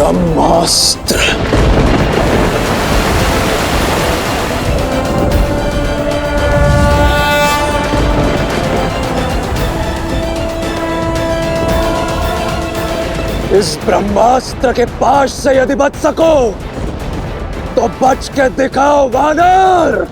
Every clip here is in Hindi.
ब्रह्मास्त्र। इस ब्रह्मास्त्र के पाश से यदि बच सको तो बच के दिखाओ वानर।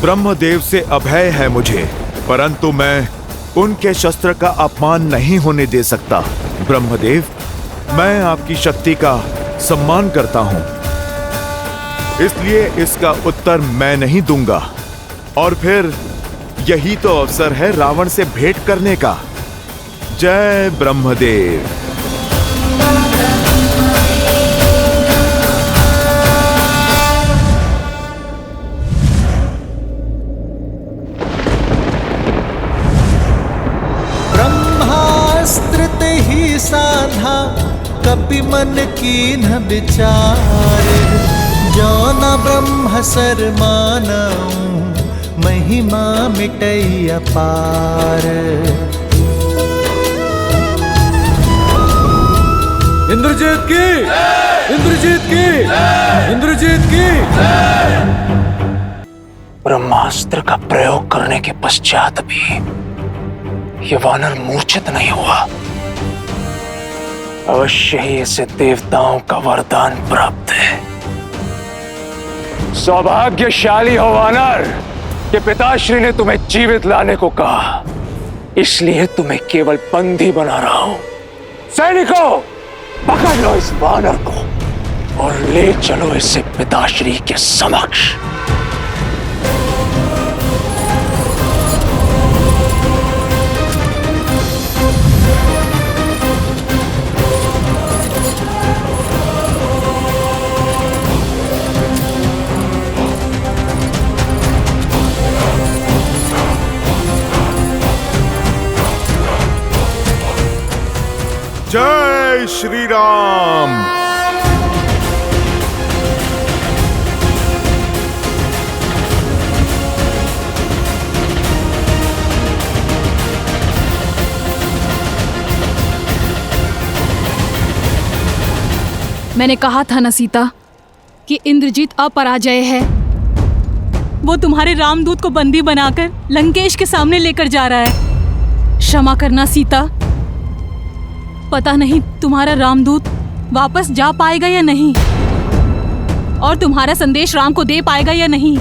ब्रह्मदेव से अभय है मुझे, परंतु मैं उनके शस्त्र का अपमान नहीं होने दे सकता। ब्रह्मदेव, मैं आपकी शक्ति का सम्मान करता हूं, इसलिए इसका उत्तर मैं नहीं दूंगा। और फिर यही तो अवसर है रावण से भेंट करने का। जय ब्रह्मदेव। साधा कपि मन कीन्ह विचार, जो न ब्रह्म सर मानऊं महिमा मिटई अपार। इंद्रजीत की, इंद्रजीत की, इंद्रजीत की। ब्रह्मास्त्र का प्रयोग करने के पश्चात भी ये वानर मूर्छित नहीं हुआ। अवश्य ही इसे देवताओं का वरदान प्राप्त है। सौभाग्यशाली हो वानर कि पिताश्री ने तुम्हें जीवित लाने को कहा, इसलिए तुम्हें केवल बंदी बना रहा हूं। सैनिकों, पकड़ लो इस वानर को और ले चलो इसे पिताश्री के समक्ष। जय श्री राम। मैंने कहा था ना सीता कि इंद्रजीत अपराजय है। वो तुम्हारे रामदूत को बंदी बनाकर लंकेश के सामने लेकर जा रहा है। क्षमा करना सीता, पता नहीं तुम्हारा रामदूत वापस जा पाएगा या नहीं, और तुम्हारा संदेश राम को दे पाएगा या नहीं।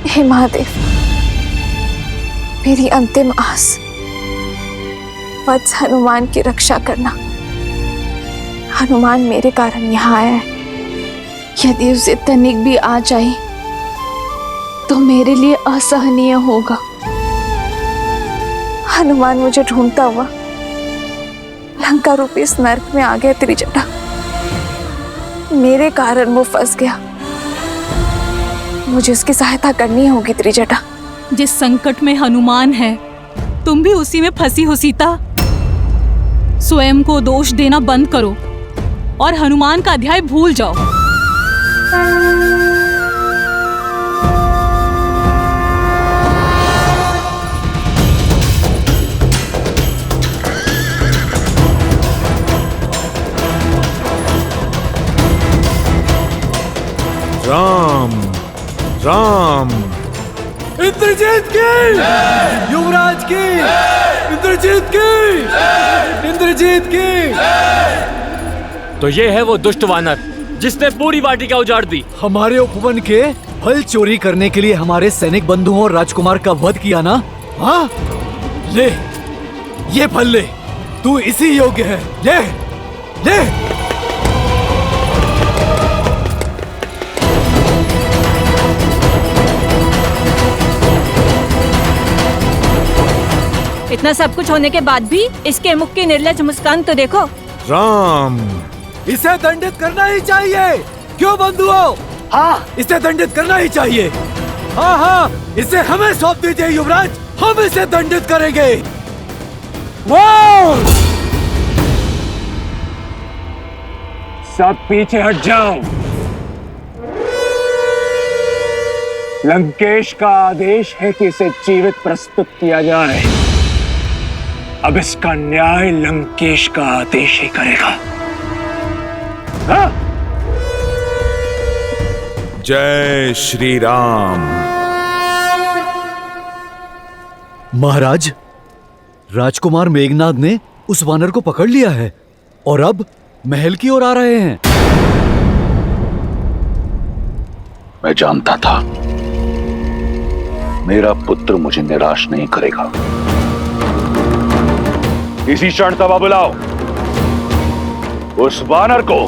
हे महादेव, मेरी अंतिम आस वत्स हनुमान की रक्षा करना। हनुमान मेरे कारण यहाँ आया है। यदि उसे तनिक भी आ जाए तो मेरे लिए असहनीय होगा। हनुमान मुझे ढूंढता हुआ लंका रूपी इस नर्क में आ गया त्रिजटा। मेरे कारण वो फंस गया। मुझे उसकी सहायता करनी होगी त्रिजटा। जिस संकट में हनुमान है, तुम भी उसी में फंसी हो सीता। स्वयं को दोष देना बंद करो और हनुमान का अध्याय भूल जाओ। राम राम। इंद्रजीत की, युवराज की, इंद्रजीत की, इंद्रजीत की। तो ये है वो दुष्ट वानर जिसने पूरी वाटिका उजाड़ दी। हमारे उपवन के फल चोरी करने के लिए हमारे सैनिक बंधुओं और राजकुमार का वध किया ना? हाँ, ले ये फल ले, तू इसी योग्य है। ले ले। इतना सब कुछ होने के बाद भी इसके मुख की निर्लज मुस्कान तो देखो। राम, इसे दंडित करना ही चाहिए। क्यों बंधुओं? हाँ, इसे दंडित करना ही चाहिए। हाँ हाँ, इसे हमें सौंप दीजिए युवराज, हम इसे दंडित करेंगे। सब पीछे हट जाओ। लंकेश का आदेश है कि इसे जीवित प्रस्तुत किया जाए। अब इसका न्याय लंकेश का आदेश ही करेगा। हाँ? जय श्री राम। महाराज, राजकुमार मेघनाद ने उस वानर को पकड़ लिया है और अब महल की ओर आ रहे हैं। मैं जानता था मेरा पुत्र मुझे निराश नहीं करेगा। इसी क्षण सभा बुलाओ। उस वानर को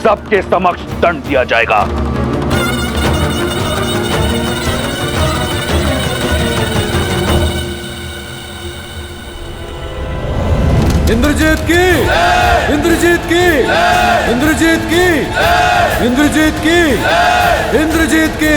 सबके समक्ष दंड दिया जाएगा। इंद्रजीत की, इंद्रजीत की, इंद्रजीत की, इंद्रजीत की, इंद्रजीत की।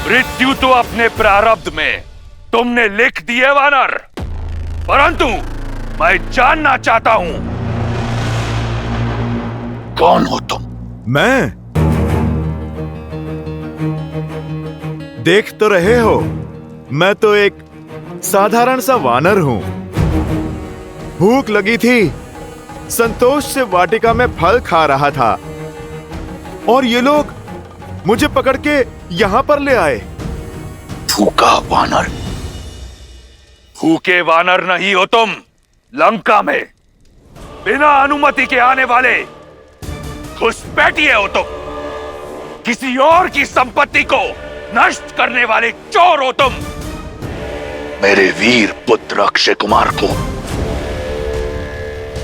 मृत्यु तो अपने प्रारब्ध में तुमने लिख दिए वानर, परंतु मैं जानना चाहता हूं कौन हो तुम? मैं? देख तो रहे हो, मैं तो एक साधारण सा वानर हूं। भूख लगी थी, संतोष से वाटिका में फल खा रहा था और ये लोग मुझे पकड़ के यहां पर ले आए। भूखा वानर? भूखे वानर नहीं हो तुम। लंका में बिना अनुमति के आने वाले घुसपैठिए हो तुम, किसी और की संपत्ति को नष्ट करने वाले चोर हो तुम। मेरे वीर पुत्र अक्षय कुमार को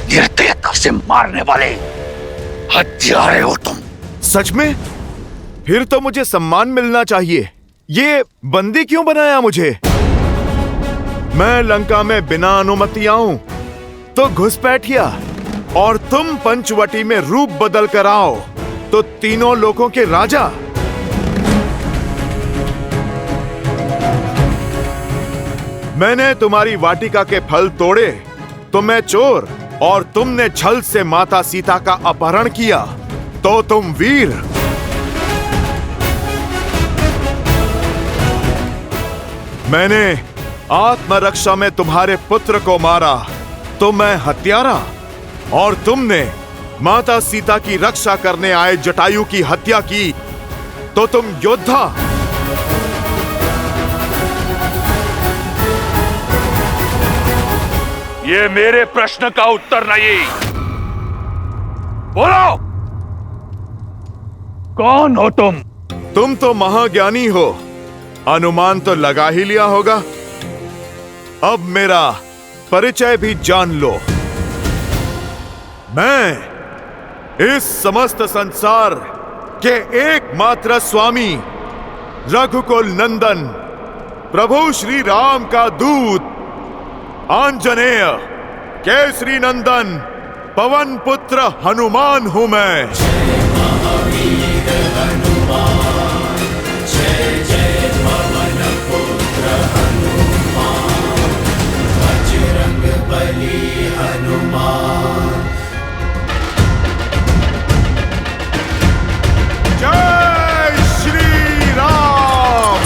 निर्दयता से मारने वाले हत्यारे हो तुम। सच में? फिर तो मुझे सम्मान मिलना चाहिए। ये बंदी क्यों बनाया मुझे? मैं लंका में बिना अनुमति आऊं तो घुसपैठिया, और तुम पंचवटी में रूप बदल कर आओ तो तीनों लोगों के राजा। मैंने तुम्हारी वाटिका के फल तोड़े तो मैं चोर, और तुमने छल से माता सीता का अपहरण किया तो तुम वीर। मैंने आत्मरक्षा में तुम्हारे पुत्र को मारा तो मैं हत्यारा, और तुमने माता सीता की रक्षा करने आए जटायु की हत्या की तो तुम योद्धा। ये मेरे प्रश्न का उत्तर नहीं। बोलो, कौन हो तुम? तुम तो महाज्ञानी हो, अनुमान तो लगा ही लिया होगा। अब मेरा परिचय भी जान लो। मैं इस समस्त संसार के एकमात्र स्वामी, रघुकुल नंदन, प्रभु श्री राम का दूत, आंजनेय, केसरी नंदन, पवन पुत्र हनुमान हूं मैं। जय श्री राम।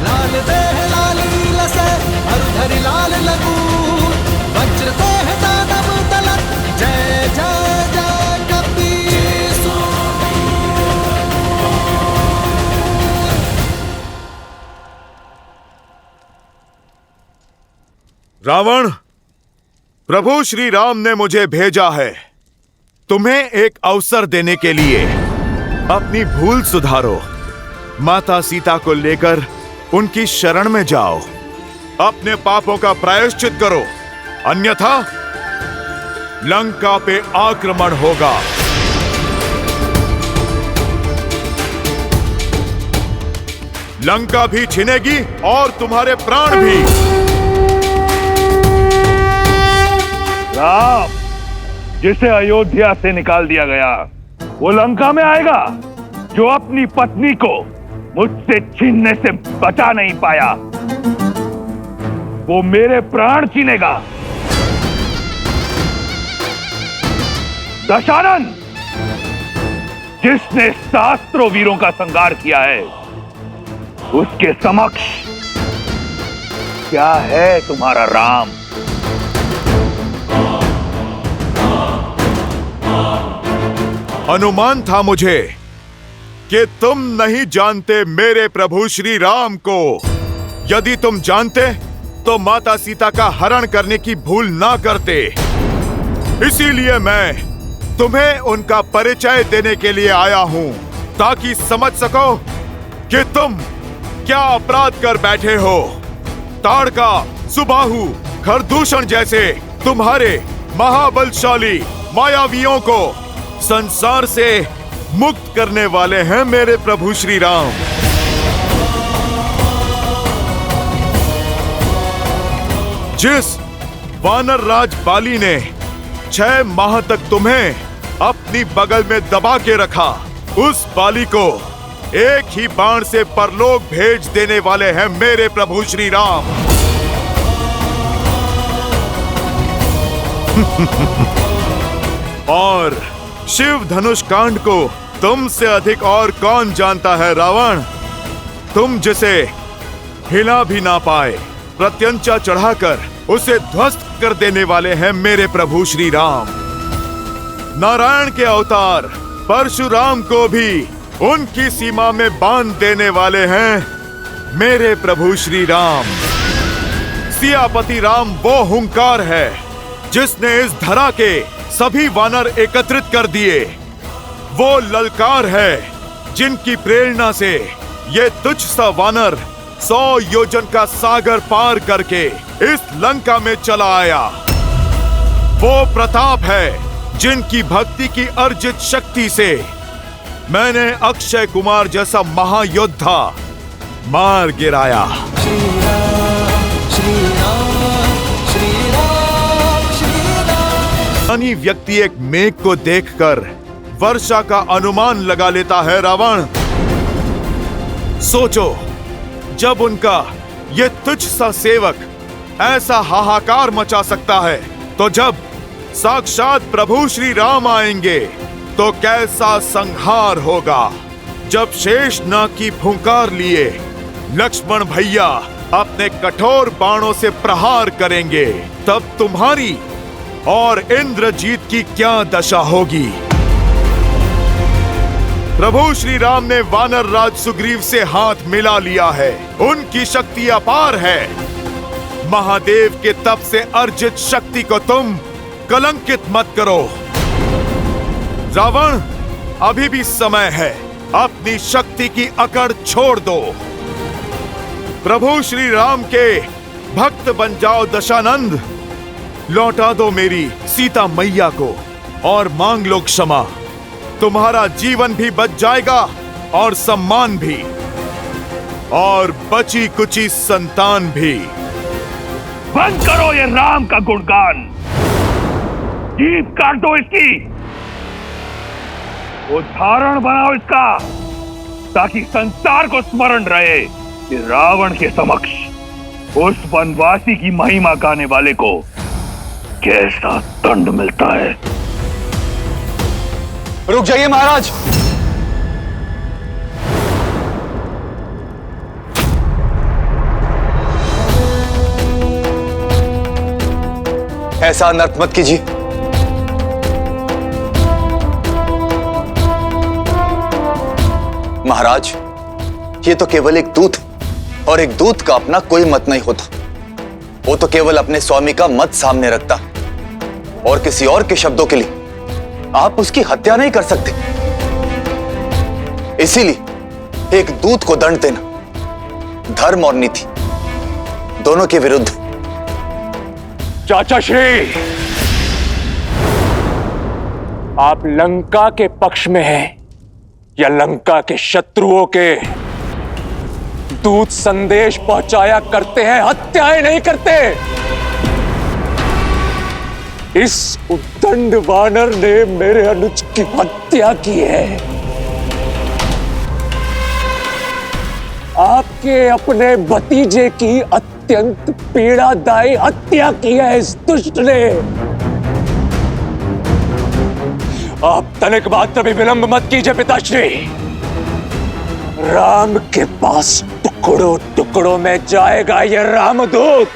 लाल देह लाल लीला से हरधरि लाल लगून, वज्र देह दानव तलत, जय जय जय कपीस। रावण, प्रभु श्री राम ने मुझे भेजा है तुम्हें एक अवसर देने के लिए। अपनी भूल सुधारो, माता सीता को लेकर उनकी शरण में जाओ, अपने पापों का प्रायश्चित करो, अन्यथा लंका पे आक्रमण होगा। लंका भी छिनेगी और तुम्हारे प्राण भी। राम, जिसे अयोध्या से निकाल दिया गया, वो लंका में आएगा। जो अपनी पत्नी को मुझसे छीनने से बचा नहीं पाया, वो मेरे प्राण छीनेगा। दशानन, जिसने सहस्त्रों वीरों का संहार किया है, उसके समक्ष क्या है तुम्हारा राम? अनुमान था मुझे कि तुम नहीं जानते मेरे प्रभु श्री राम को। यदि तुम जानते तो माता सीता का हरण करने की भूल ना करते। इसीलिए मैं तुम्हें उनका परिचय देने के लिए आया हूं, ताकि समझ सको कि तुम क्या अपराध कर बैठे हो। ताड़का, सुबाहु, खरदूषण जैसे तुम्हारे महाबलशाली मायावियों को संसार से मुक्त करने वाले हैं मेरे प्रभु श्री राम। जिस वानर राज बाली ने 6 माह तक तुम्हें अपनी बगल में दबा के रखा, उस बाली को एक ही बाण से परलोक भेज देने वाले हैं मेरे प्रभु श्री राम। और शिव धनुष कांड को तुमसे अधिक और कौन जानता है रावण? तुम जिसे हिला भी ना पाए, प्रत्यंचा चढ़ाकर उसे ध्वस्त कर देने वाले हैं मेरे प्रभु श्री राम। नारायण के अवतार परशुराम को भी उनकी सीमा में बांध देने वाले हैं मेरे प्रभु श्री राम। सियापति राम वो हुंकार है जिसने इस धरा के सभी वानर एकत्रित कर दिए। वो ललकार है जिनकी प्रेरणा से ये तुच्छ सा वानर 100 योजन का सागर पार करके इस लंका में चला आया। वो प्रताप है जिनकी भक्ति की अर्जित शक्ति से मैंने अक्षय कुमार जैसा महायोद्धा मार गिराया। श्री राम श्री राम श्री राम श्री राम। धनी व्यक्ति एक मेघ को देखकर वर्षा का अनुमान लगा लेता है रावण। सोचो, जब उनका ये तुच्छ सा सेवक ऐसा हाहाकार मचा सकता है, तो जब साक्षात प्रभु श्री राम आएंगे तो कैसा संहार होगा। जब शेषनाग की फुंकार लिए लक्ष्मण भैया अपने कठोर बाणों से प्रहार करेंगे, तब तुम्हारी और इंद्रजीत की क्या दशा होगी। प्रभु श्री राम ने वानर राज सुग्रीव से हाथ मिला लिया है। उनकी शक्ति अपार है। महादेव के तप से अर्जित शक्ति को तुम कलंकित मत करो। रावण, अभी भी समय है, अपनी शक्ति की अकड़ छोड़ दो। प्रभु श्री राम के भक्त बन जाओ दशानंद। लौटा दो मेरी सीता मैया को और मांग लो क्षमा। तुम्हारा जीवन भी बच जाएगा और सम्मान भी, और बची कुची संतान भी। बंद करो ये राम का गुणगान, जीभ काट दो इसकी, उदाहरण बनाओ इसका, ताकि संसार को स्मरण रहे कि रावण के समक्ष उस वनवासी की महिमा गाने वाले को कैसा दंड मिलता है। रुक जाइए महाराज। ऐसा अनर्थ मत कीजिए। महाराज, ये तो केवल एक दूत है, और एक दूत का अपना कोई मत नहीं होता। वो तो केवल अपने स्वामी का मत सामने रखता, और किसी और के शब्दों के लिए आप उसकी हत्या नहीं कर सकते। इसीलिए एक दूत को दंड देना धर्म और नीति दोनों के विरुद्ध। चाचा श्री, आप लंका के पक्ष में हैं या लंका के शत्रुओं के? दूत संदेश पहुंचाया करते हैं, हत्याएं नहीं करते। इस उद्दंड वानर ने मेरे अनुज की हत्या की है। आपके अपने भतीजे की अत्यंत पीड़ादायी हत्या की है इस दुष्ट ने। आप तनिक मात्र भी विलंब मत कीजिए पिताश्री। राम के पास टुकड़ों टुकड़ों में जाएगा ये रामदूत।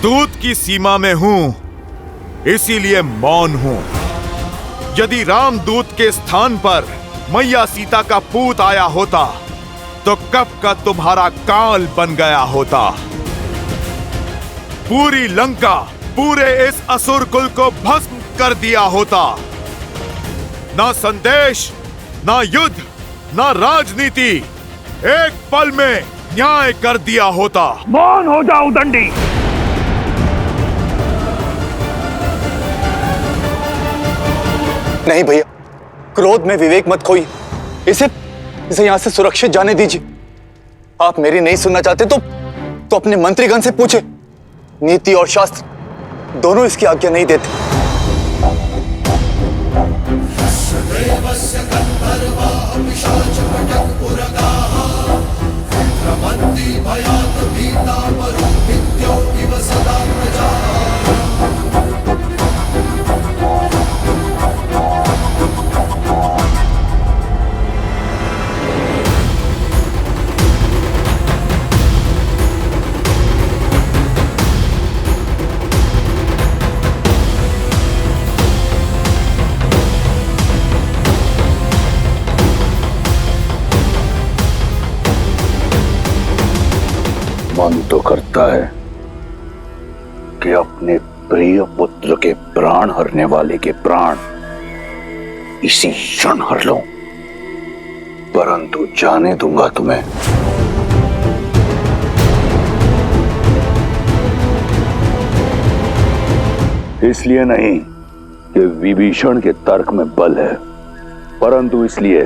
दूत की सीमा में हूं, इसीलिए मौन हूं। यदि रामदूत के स्थान पर मैया सीता का पूत आया होता, तो कब का तुम्हारा काल बन गया होता। पूरी लंका, पूरे इस असुर कुल को भस्म कर दिया होता। ना संदेश, ना युद्ध, ना राजनीति, एक पल में न्याय कर दिया होता। मौन हो जाओ दंडी। नहीं भैया, क्रोध में विवेक मत खोइए। इसे यहां से सुरक्षित जाने दीजिए। आप मेरी नहीं सुनना चाहते तो अपने मंत्रीगण से पूछे। नीति और शास्त्र दोनों इसकी आज्ञा नहीं देते। मन तो करता है कि अपने प्रिय पुत्र के प्राण हरने वाले के प्राण इसी क्षण हर लो, परंतु जाने दूंगा तुम्हें। इसलिए नहीं कि विभीषण के तर्क में बल है, परंतु इसलिए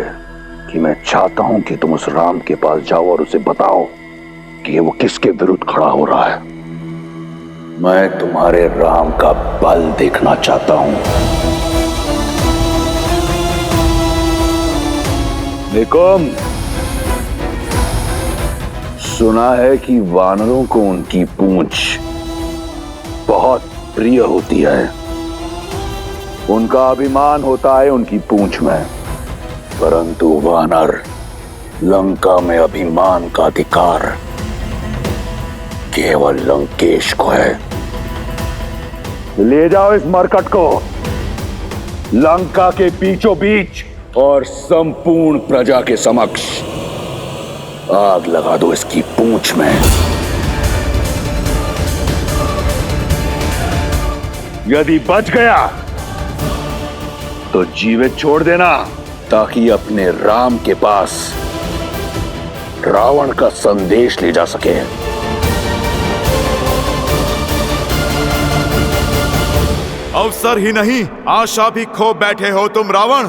कि मैं चाहता हूं कि तुम उस राम के पास जाओ और उसे बताओ कि वो किसके विरुद्ध खड़ा हो रहा है। मैं तुम्हारे राम का बल देखना चाहता हूं। निकुम, सुना है कि वानरों को उनकी पूंछ बहुत प्रिय होती है। उनका अभिमान होता है उनकी पूंछ में, परंतु वानर लंका में अभिमान का अधिकार केवल लंकेश को है। ले जाओ इस मरकट को लंका के बीचों बीच और संपूर्ण प्रजा के समक्ष आग लगा दो इसकी पूंछ में। यदि बच गया तो जीवित छोड़ देना, ताकि अपने राम के पास रावण का संदेश ले जा सके। अवसर ही नहीं, आशा भी खो बैठे हो तुम रावण।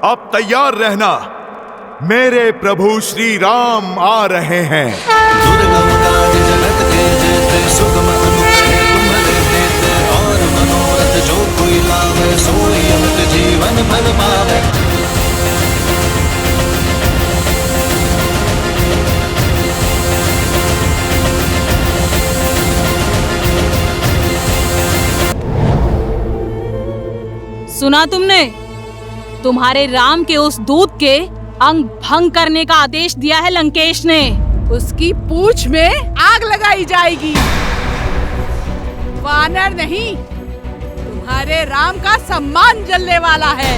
अब तैयार रहना, मेरे प्रभु श्री राम आ रहे हैं। दुर्गम काज जगत के जेते, सुगम अनुग्रह तुम्हारे देते, और मनोरथ जो कोई लावे, सोई अमित जीवन फल पावे। सुना तुमने? तुम्हारे राम के उस दूत के अंग भंग करने का आदेश दिया है लंकेश ने। उसकी पूंछ में आग लगाई जाएगी। वानर नहीं, तुम्हारे राम का सम्मान जलने वाला है।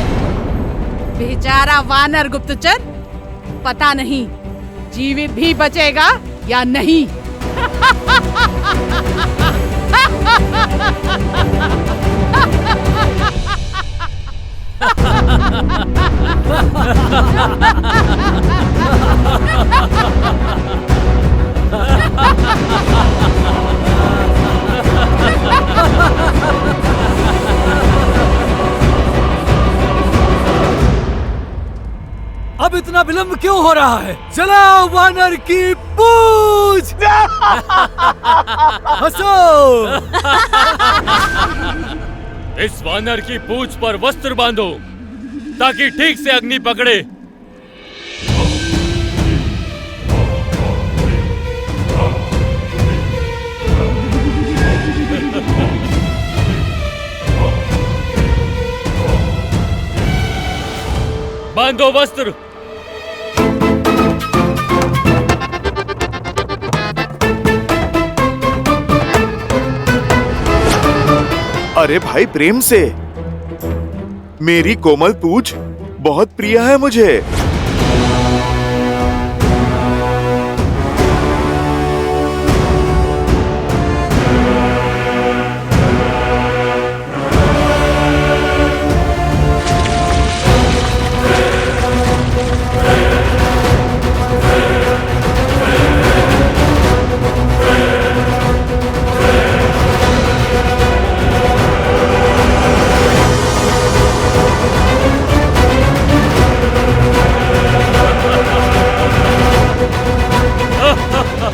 बेचारा वानर गुप्तचर पता नहीं जीवित भी बचेगा या नहीं। अब इतना विलंब क्यों हो रहा है? चलाओ वानर की पूंछ! हंसो! इस वानर की पूंछ पर वस्त्र बांधो ताकि ठीक से अग्नि पकड़े। बांधो वस्त्र। अरे भाई, प्रेम से। मेरी कोमल पूंछ बहुत प्रिय है मुझे।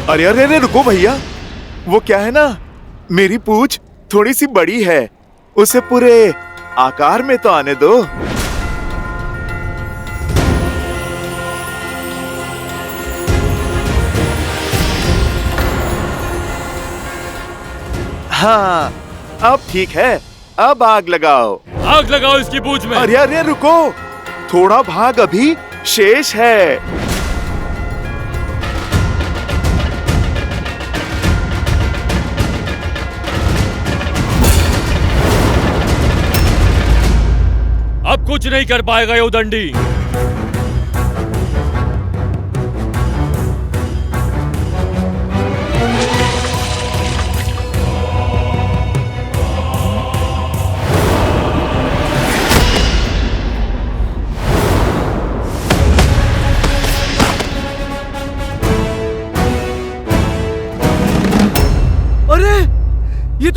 अरे अरे अरे, रुको भैया। वो क्या है ना, मेरी पूंछ थोड़ी सी बड़ी है, उसे पूरे आकार में तो आने दो। हाँ, अब ठीक है। अब आग लगाओ। आग लगाओ इसकी पूंछ में। अरे अरे रुको, थोड़ा भाग अभी शेष है। अब कुछ नहीं कर पाएगा योदंडी।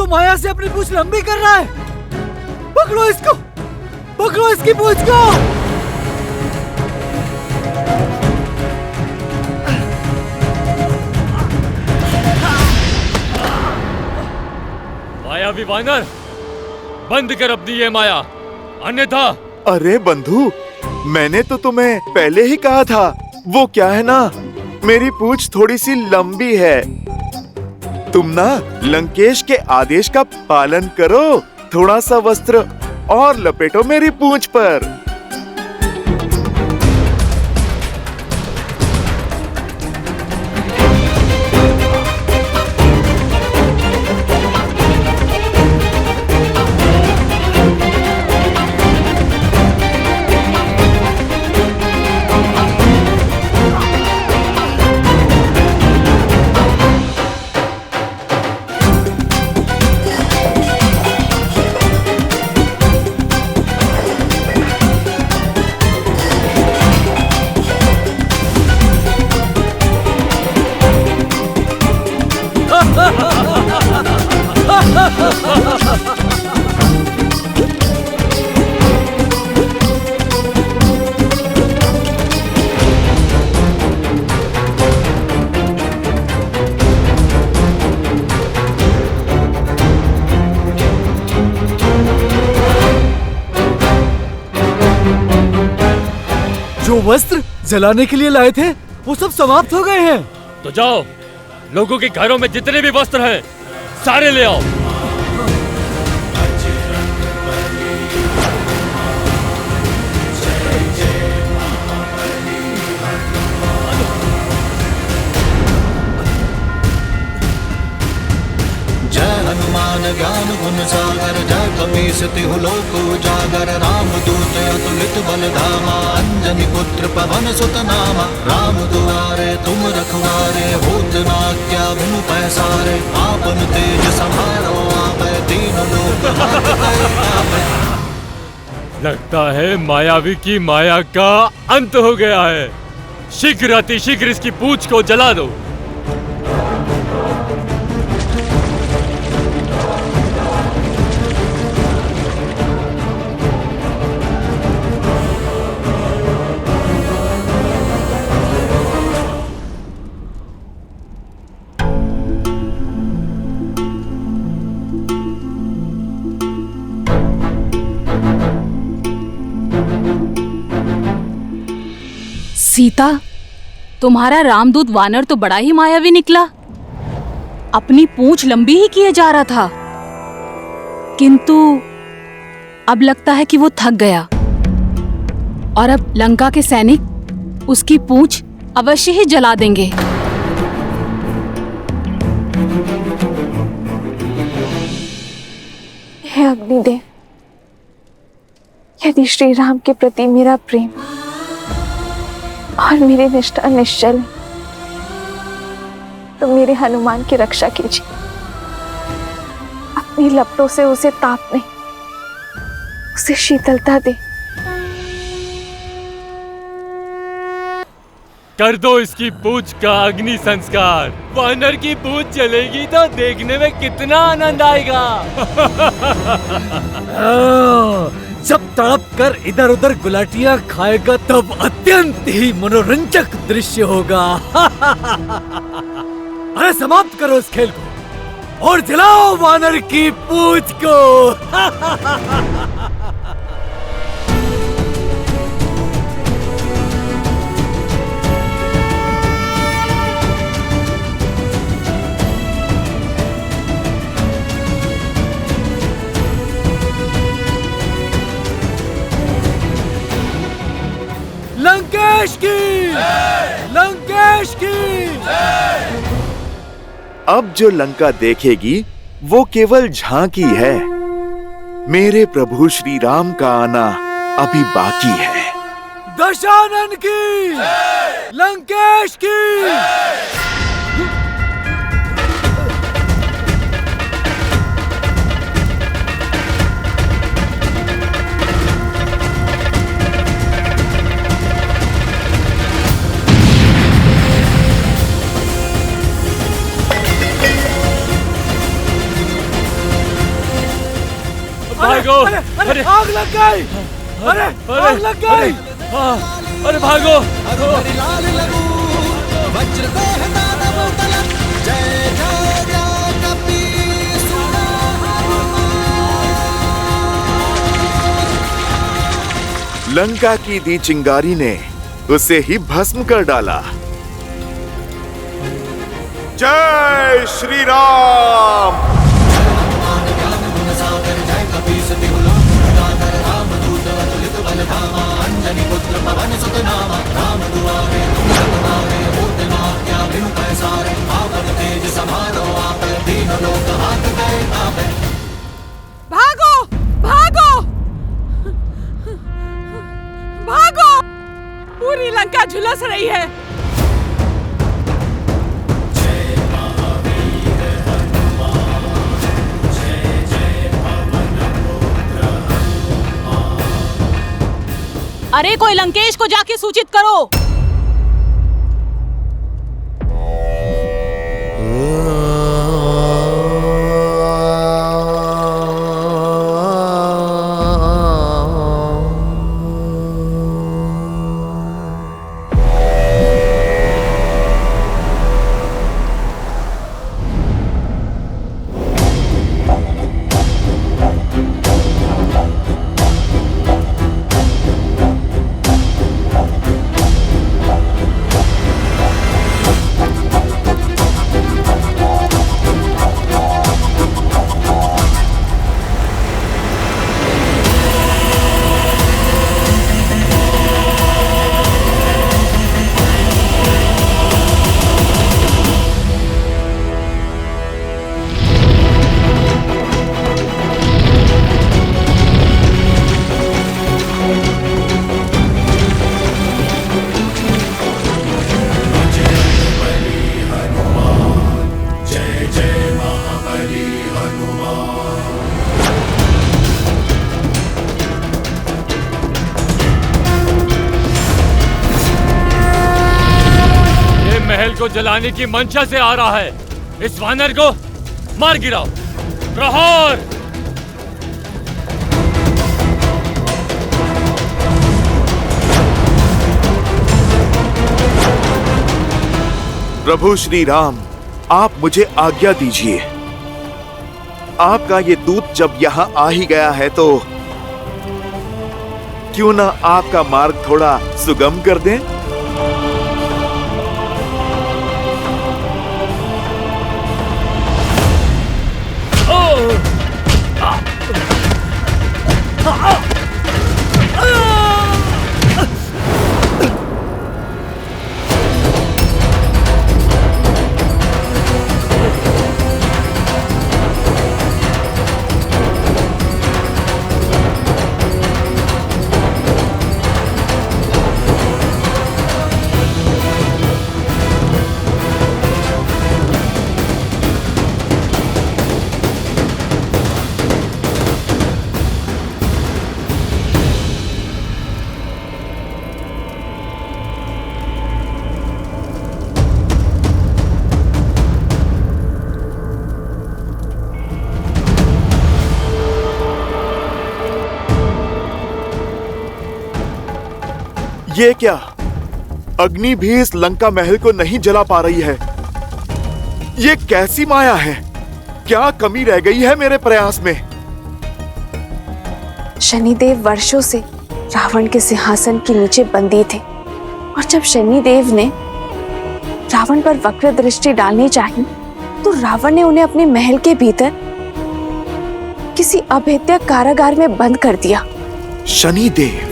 माया से अपनी पूंछ लंबी कर रहा है। पकड़ो इसको, पकड़ो इसकी पूंछ को। मायावी वानर, बंद कर अपनी ये माया, अन्यथा। अरे बंधु, मैंने तो तुम्हें पहले ही कहा था। वो क्या है ना, मेरी पूंछ थोड़ी सी लंबी है। तुम ना लंकेश के आदेश का पालन करो। थोड़ा सा वस्त्र और लपेटो मेरी पूंछ पर। जो वस्त्र जलाने के लिए लाए थे वो सब समाप्त हो गए हैं। तो जाओ, लोगों के घरों में जितने भी वस्त्र हैं सारे ले आओ। जय हनुमान ज्ञान गुण सागर, जय कपीस तिहु लोक उजागर। राम दूत अतुलित बल धामा, अंजनी पुत्र पवन सुत नामा। राम दुआरे तुम रखवारे, होत न आज्ञा बिनु पैसारे। आपन तेज समारो आपै, तीनों लोक हांकते। लगता है मायावी की माया का अंत हो गया है। शीघ्र अतिशीघ्र इसकी पूंछ को जला दो। सीता, तुम्हारा रामदूत वानर तो बड़ा ही मायावी निकला। अपनी पूंछ लंबी ही किए जा रहा था, किंतु अब लगता है कि वो थक गया और अब लंका के सैनिक उसकी पूंछ अवश्य ही जला देंगे। हे अग्निदेव, यदि श्री राम के प्रति मेरा प्रेम और मेरी निष्ठा निश्चल तो मेरे हनुमान की रक्षा कीजिए। अपनी लपटों से उसे ताप नहीं, उसे शीतलता दे। कर दो इसकी पूंछ का अग्नि संस्कार। वानर की पूंछ जलेगी तो देखने में कितना आनंद आएगा। जब तड़प कर इधर उधर गुलाटियां खाएगा तब अत्यंत ही मनोरंजक दृश्य होगा। अरे समाप्त करो इस खेल को और जलाओ वानर की पूंछ को। लंकेश की, लंकेश की। अब जो लंका देखेगी वो केवल झांकी है। मेरे प्रभु श्री राम का आना अभी बाकी है। दशानन की, लंकेश की। लग गई। अरे आग लग गई। अरे भागो। लाल लगू वज्र देह दानव तलक जय जय जय कपीसुना। लंका की दी चिंगारी ने उसे ही भस्म कर डाला। जय श्री राम। भागो भागो भागो, पूरी लंका झुलस रही है। अरे कोई लंकेश को जाके सूचित करो। महल को जलाने की मंशा से आ रहा है। इस वानर को मार गिराओ। प्रहार। प्रभु श्री राम, आप मुझे आज्ञा दीजिए। आपका ये दूत जब यहाँ आ ही गया है तो क्यों ना आपका मार्ग थोड़ा सुगम कर दें? ये क्या? अग्नि भी इस लंका महल को नहीं जला पा रही है। ये कैसी माया है? क्या कमी रह गई है मेरे प्रयास में? शनिदेव वर्षों से रावण के सिंहासन के नीचे बंदी थे और जब शनिदेव ने रावण पर वक्र दृष्टि डालनी चाहिए तो रावण ने उन्हें अपने महल के भीतर किसी अभेद्य कारागार में बंद कर दिया। शनिदेव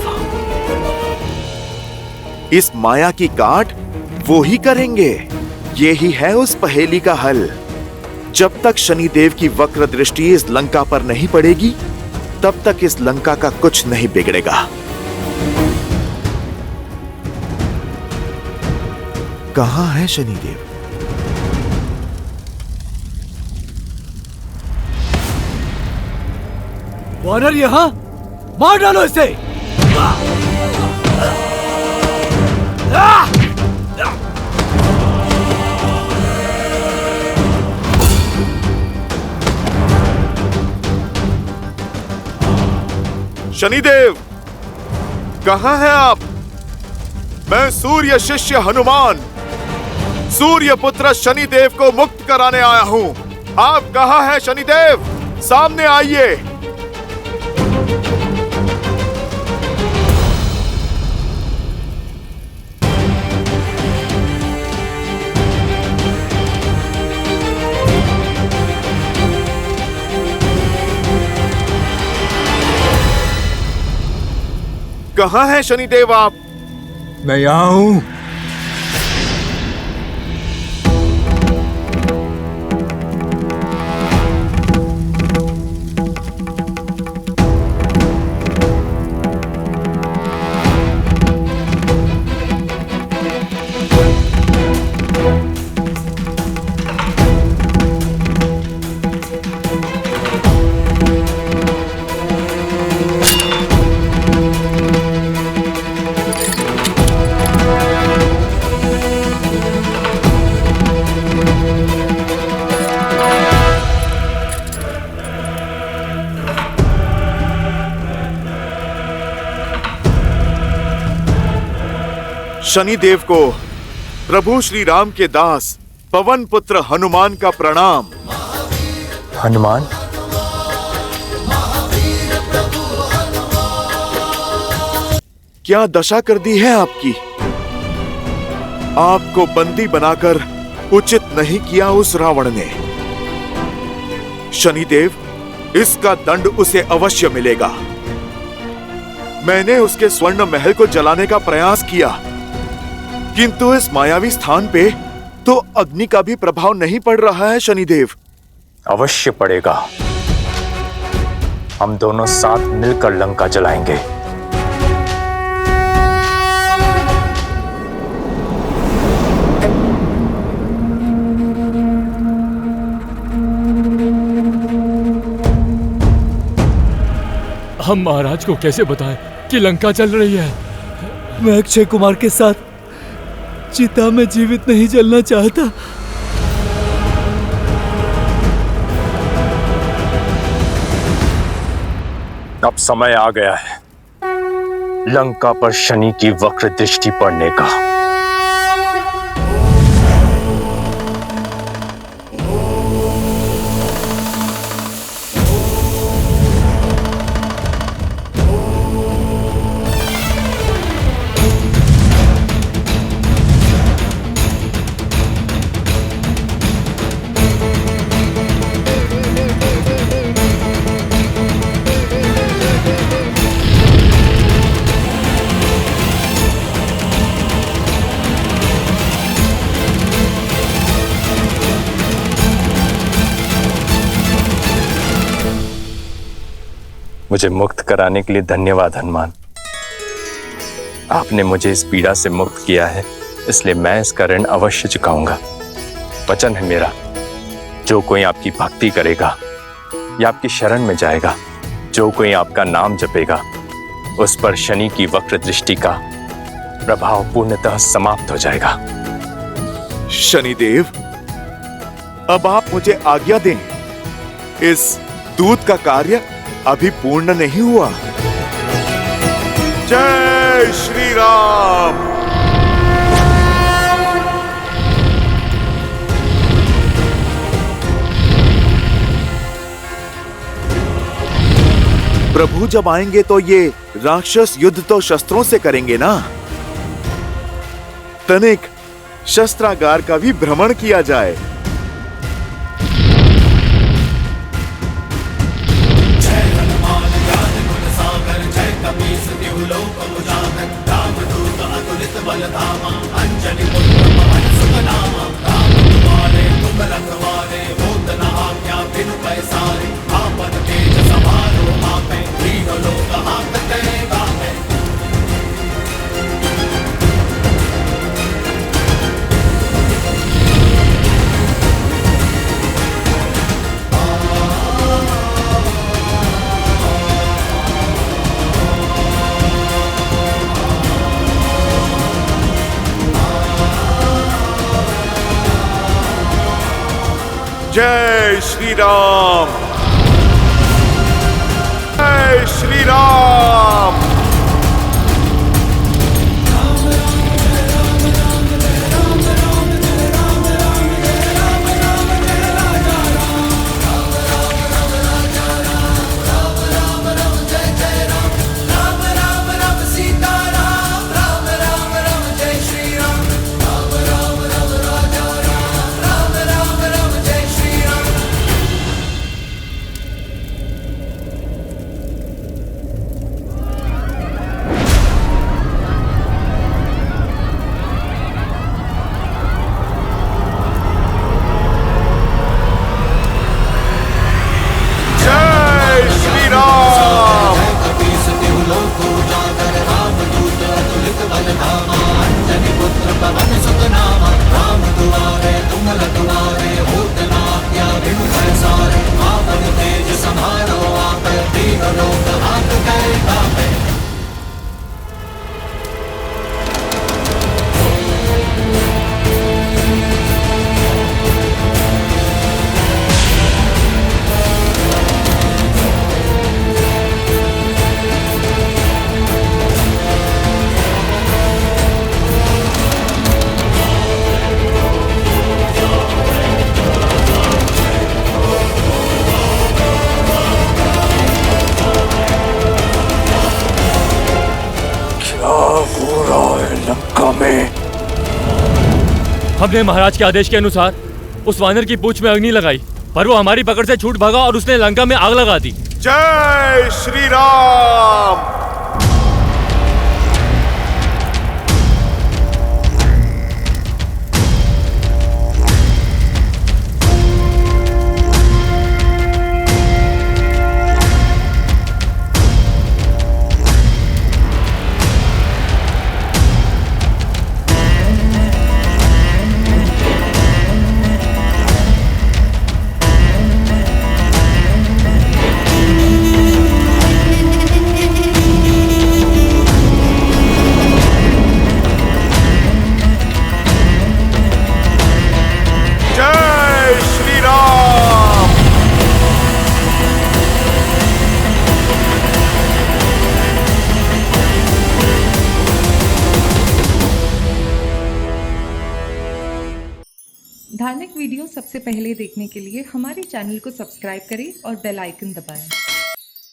इस माया की काट वो ही करेंगे। ये ही है उस पहेली का हल। जब तक शनिदेव की वक्र दृष्टि इस लंका पर नहीं पड़ेगी तब तक इस लंका का कुछ नहीं बिगड़ेगा। कहां है शनिदेव? वानर यहां, मार डालो इसे। शनिदेव, कहाँ हैं आप? मैं सूर्य शिष्य हनुमान, सूर्य पुत्र शनिदेव को मुक्त कराने आया हूँ। आप कहाँ हैं शनिदेव? सामने आइए। कहाँ हैं शनिदेव आप? मैं यहाँ हूँ। शनिदेव को प्रभु श्री राम के दास पवन पुत्र हनुमान का प्रणाम। हनुमान, क्या दशा कर दी है आपकी? आपको बंदी बनाकर उचित नहीं किया उस रावण ने। शनिदेव, इसका दंड उसे अवश्य मिलेगा। मैंने उसके स्वर्ण महल को जलाने का प्रयास किया, किंतु इस मायावी स्थान पे तो अग्नि का भी प्रभाव नहीं पड़ रहा है शनिदेव। अवश्य पड़ेगा। हम दोनों साथ मिलकर लंका जलाएंगे। हम महाराज को कैसे बताएं कि लंका जल रही है? मैं अक्षय कुमार के साथ चिता में जीवित नहीं जलना चाहता। अब समय आ गया है लंका पर शनि की वक्र दृष्टि पड़ने का। मुझे मुक्त कराने के लिए धन्यवाद हनुमान। आपने मुझे इस पीड़ा से मुक्त किया है, इसलिए मैं इसका ऋण अवश्य चुकाऊंगा। वचन है मेरा, जो कोई आपकी भक्ति करेगा या आपकी शरण में जाएगा, जो कोई आपका नाम जपेगा, उस पर शनि की वक्र दृष्टि का प्रभाव पूर्णतः समाप्त हो जाएगा। शनिदेव, अब आप मुझे आज्ञा दें। इस दूत का कार्य अभी पूर्ण नहीं हुआ। जय श्री राम। प्रभु जब आएंगे तो ये राक्षस युद्ध तो शस्त्रों से करेंगे ना। तनिक शस्त्रागार का भी भ्रमण किया जाए। जय श्री राम, जय श्री राम। लंका में। हमने महाराज के आदेश के अनुसार उस वानर की पूंछ में अग्नि लगाई, पर वो हमारी पकड़ से छूट भागा और उसने लंका में आग लगा दी। जय श्री राम। धार्मिक वीडियो सबसे पहले देखने के लिए हमारे चैनल को सब्सक्राइब करें और बेल आइकन दबाएं।